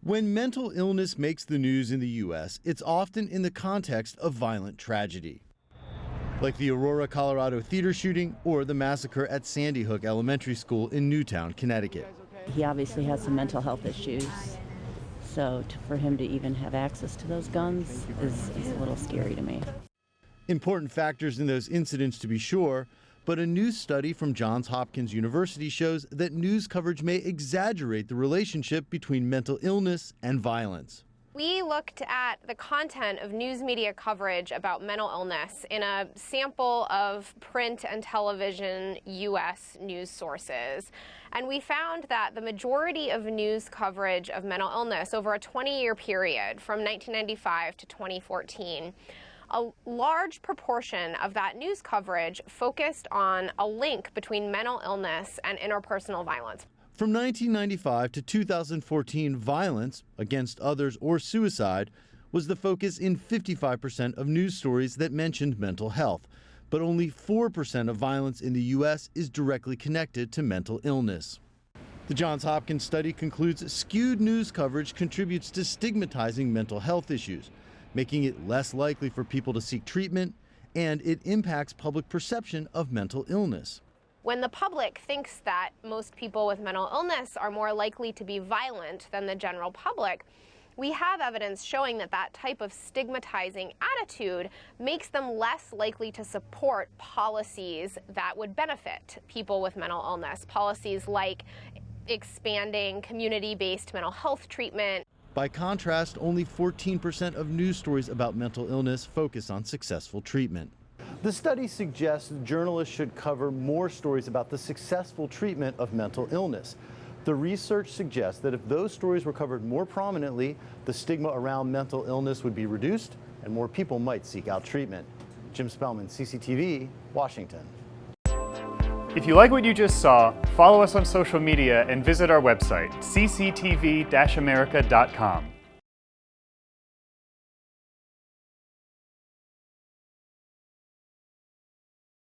When mental illness makes the news in the U.S., it's often in the context of violent tragedy, like the Aurora, Colorado theater shooting or the massacre at Sandy Hook Elementary School in Newtown, Connecticut. He obviously has some mental health issues, so for him to even have access to those guns is a little scary to me. Important factors in those incidents, to be sure, but a new study from Johns Hopkins University shows that news coverage may exaggerate the relationship between mental illness and violence. We looked at the content of news media coverage about mental illness in a sample of print and television U.S. news sources. And we found that the majority of news coverage of mental illness over a 20-year period from 1995 to 2014, a large proportion of that news coverage focused on a link between mental illness and interpersonal violence. From 1995 to 2014, violence against others or suicide was the focus in 55% of news stories that mentioned mental health, but only 4% of violence in the U.S. is directly connected to mental illness. The Johns Hopkins study concludes skewed news coverage contributes to stigmatizing mental health issues, making it less likely for people to seek treatment, and it impacts public perception of mental illness. When the public thinks that most people with mental illness are more likely to be violent than the general public, we have evidence showing that that type of stigmatizing attitude makes them less likely to support policies that would benefit people with mental illness, policies like expanding community-based mental health treatment. By contrast, only 14% of news stories about mental illness focus on successful treatment. The study suggests journalists should cover more stories about the successful treatment of mental illness. The research suggests that if those stories were covered more prominently, the stigma around mental illness would be reduced and more people might seek out treatment. Jim Spellman, CCTV, Washington. If you like what you just saw, follow us on social media and visit our website, cctv-america.com.